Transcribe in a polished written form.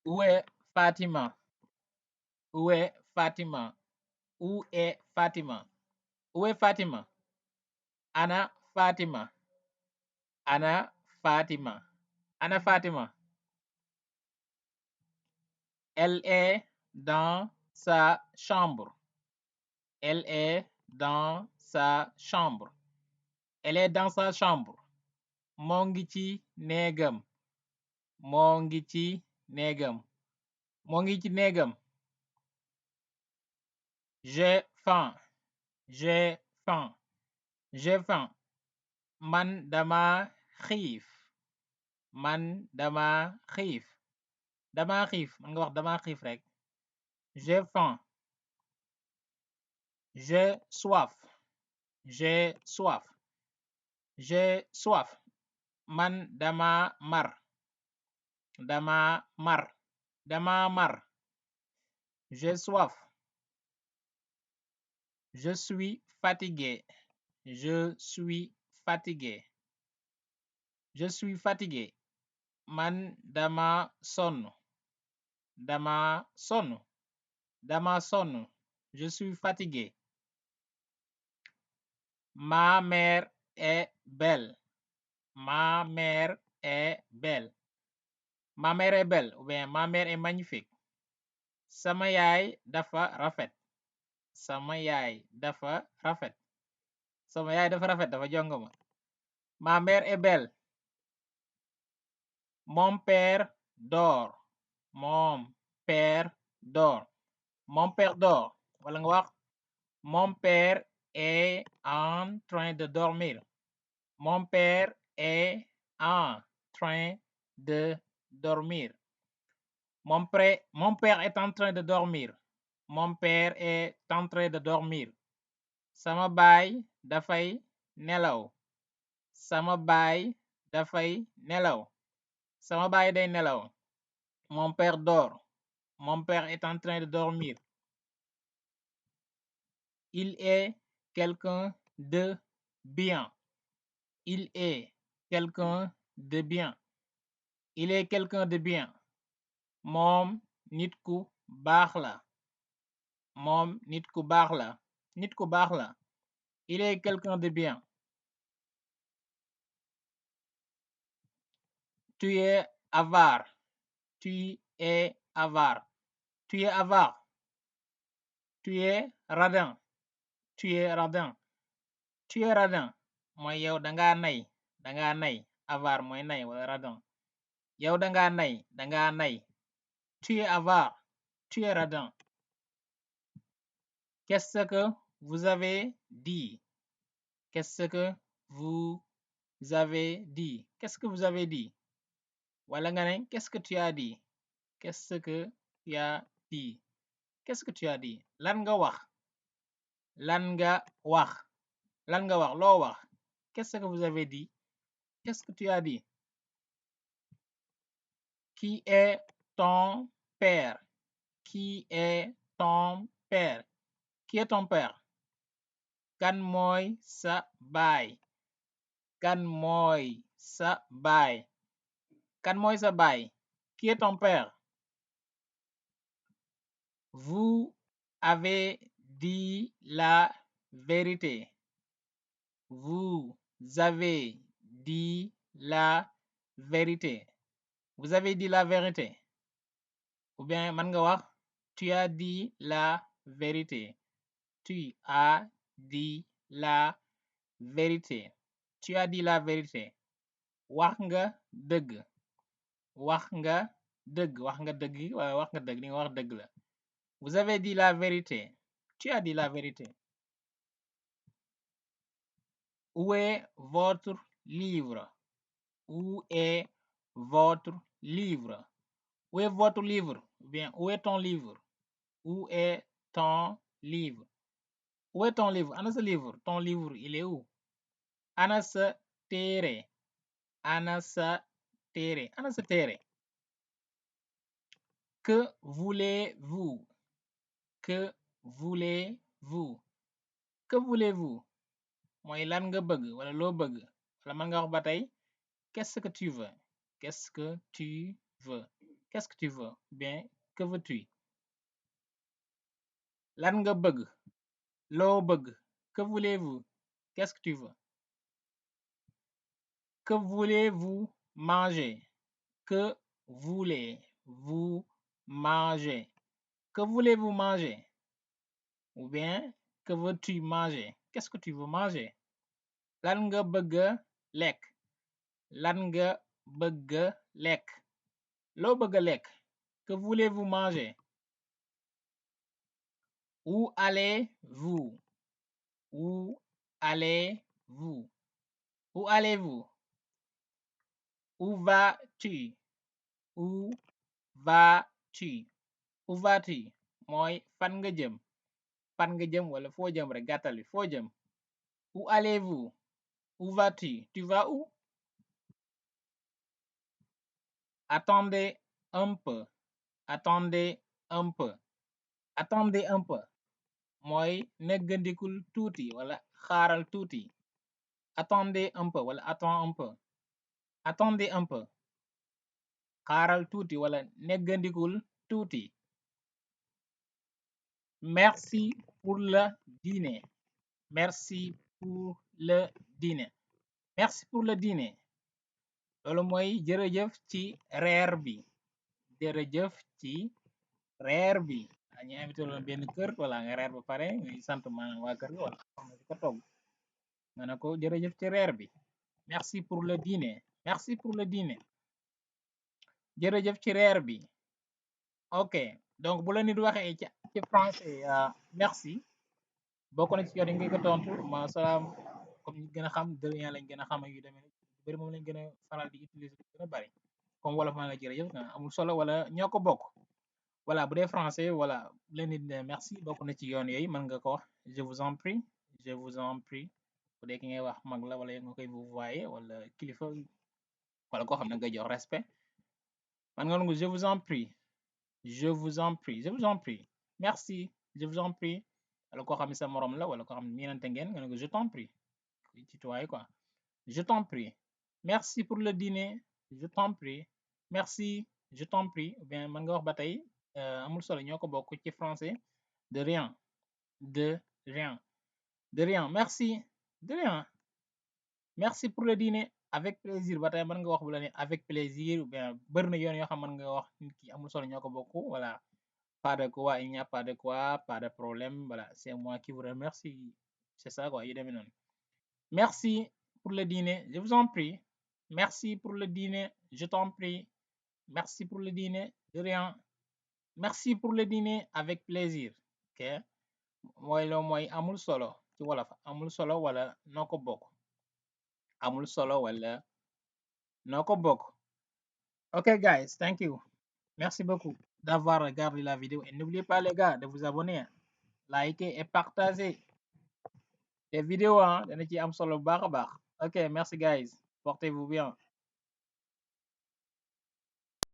Où est Fatima? Où est Fatima? Où est Fatima? Où est Fatima? Ana Fatima. Ana Fatima. Ana Fatima. Elle est dans sa chambre. Elle est dans sa chambre. Elle est dans sa chambre. moo ngi ci néegam. moo ngi ci néegam. moo ngi ci néegam. J'ai faim. J'ai faim. J'ai faim. Man dama xiif. Man dama xiif. Dama xiif man nga wax dama xiif rek. J'ai faim. J'ai soif. J'ai soif. J'ai soif. Man dama mar. Dama mar. Dama mar. J'ai soif. Je suis fatigué. Je suis fatigué. Je suis fatigué. Man dama sonn. Dama sonn. Dama sonn. Je suis fatigué. Ma mère est belle. Ma mère est belle. Ma mère est belle ou bien ma mère est magnifique. Sama yaay dafa rafet. Sama yaay dafa rafet. Sama yaay dafa rafet dafa jongoma. Ma mère est belle. Mon père dort. Mon père dort. Mon père dort. Wala nga wax mon père est en train de dormir. Mon père est en train de dormir. Mon père est en train de dormir. Mon père est en train de dormir. Sama baay dafay nelaw. Sama baay dafay nelaw. Sama baay day nelaw. Mon père dort. Mon père est en train de dormir. Il est quelqu'un de bien. Il est quelqu'un de bien. Il est quelqu'un de bien. Moom nit ku baax la. Moom nit ku baax la. Nit ku baax la. Il est quelqu'un de bien. Tu es avare. Tu es avare. Tu es avare. Tu es radin. Tu es radin. Tu es radin. mooy yow danga nay. Danga nay. Avare mooy nay wala radin. Yow danga nay. Danga nay. Tu es avare. Tu es radin. Qu'est-ce que vous avez dit? Qu'est-ce que vous avez dit? Qu'est-ce que vous avez dit? Wala nga ne qu'est-ce que tu as dit? Qu'est-ce que tu as dit? Qu'est-ce que tu as dit? Lan nga wax? Lan nga wax? Lan nga wax? Loo wax? Qu'est-ce que vous avez dit? Qu'est-ce que tu as dit? Qui est ton père? Qui est ton père? Qui est ton père? Kan mooy sa baay? Kan mooy sa baay? Kan mooy sa baay? Qui est ton père? Vous avez dit la vérité. Vous avez dit la vérité. Vous avez dit la vérité. Ou bien man nga wax tu as dit la vérité. Tu as dit la vérité. Tu as dit la vérité. Wax nga dëgg. Wax nga dëgg. Wax nga dëgg wala wax nga dëgg li nga wax dëgg la. Vous avez dit la vérité. Tu as dit la vérité. Où est votre livre? Où est votre livre? Où est votre livre? Ou bien où est ton livre? Où est ton livre? Où est ton livre? Ana sa livre? Ton livre, il est où? Ana sa téere? Ana sa téere? Ana sa téere? Que voulez-vous? Que voulez-vous? Que voulez-vous? mooy lan nga bëgg wala loo bëgg wala man nga wax ba tey qu'est-ce que tu veux? Qu'est-ce que tu veux? qu'est-ce que tu veux? Bien, que veux-tu? Lan nga bëgg? Loo bëgg? Que voulez-vous? Qu'est-ce que tu veux? Que voulez-vous manger? Que voulez-vous manger? Que voulez-vous manger? Ou bien, que veux-tu manger? Qu'est-ce que tu veux manger? Lan nga bëgg lekk? Lan nga bëgg lekk? Loo bëgg lekk? Que voulez-vous manger? Où allez-vous? Où allez-vous? Où allez-vous? Où vas-tu? Où vas-tu? Où vas-tu? Mooy fan nga jëm? Fan nga jëm wala foo jëm rek gàttal bi foo jëm? Où allez-vous? Où vas-tu? Tu vas où? Attendez un peu. Attendez un peu. Attendez un peu. Mooy neggandikul tuuti wala xaaral tuuti. Attendez un peu wala attends un peu. Attendez un peu. Xaaral tuuti wala neggandikul tuuti. Merci pour le dîner. Merci pour le dîner. Merci pour le dîner. Loolu mooy jërëjëf ci reer bi. Jërëjëf ci reer bi. Ñu invité la benn kër wala nga reer ba pare ngay sant maanaam waa kër ga wala xam nga ko togg nga ne ko jërëjëf ci reer bi. Merci pour le dîner. Merci pour le dîner. Jërëjëf ci reer bi. Ok donc bu la nit waxee ci français merci bokk na ci yoon yi nga ko tontu ma salaam comme ñu gën a xam de rien lañ gën a xam ak yu demee bëri moom lañ gën a faral di utiliser lu gën a bari comme wolof maa nga jërëjëf amul solo wala ñoo ko bokk voilà bu dee français voilà bu la nit ne merci bokk na ci yoon yooyu mën nga ko wax je vous en prie je vous en prie bu dee ki ngay wax mag la wala nga koy vous voyez wala kilifa wala koo xam ne nga jox respect man nga nangu je vous en prie. Je vous en prie, je vous en prie. Merci, je vous en prie. wala koo xam ne sa morom la wala koo xam ne miinante ngeen nga ne ko je t'en prie. Tutoyer quoi. Je t'en prie. Merci pour le dîner. Je t'en prie. Merci, je t'en prie. Ou bien mën nga wax ba tey amul solo ñoo ko bokk ci français. De rien. De rien. De rien. Merci. De rien. Merci pour le dîner. Avec plaisir ba tey mën nga wax bu la ne avec plaisir ou bien bëri na yoon yoo xam mën nga wax nit ki amul solo ñoo ko bokk voilà. Pas de quoi, il n'y a pas de quoi, pas de problème. Voilà, c'est moi qui vous remercie. C'est ça quoi, yu demee noonu. Merci pour le dîner, je vous en prie. Merci pour le dîner, je t'en prie. Merci pour le dîner, de rien. Merci pour le dîner, avec plaisir. Ok mooy loo mooy amul solo ci wolof amul solo wala noo ko bokk. Amul solo wala noo ko bokk. Ok guys, thank you. Merci beaucoup d'avoir regardé la vidéo et n'oubliez pas les gars de vous abonner, liker et partager les vidéos dana ci am solo bu baax a baax. Ok merci guys, portez-vous bien.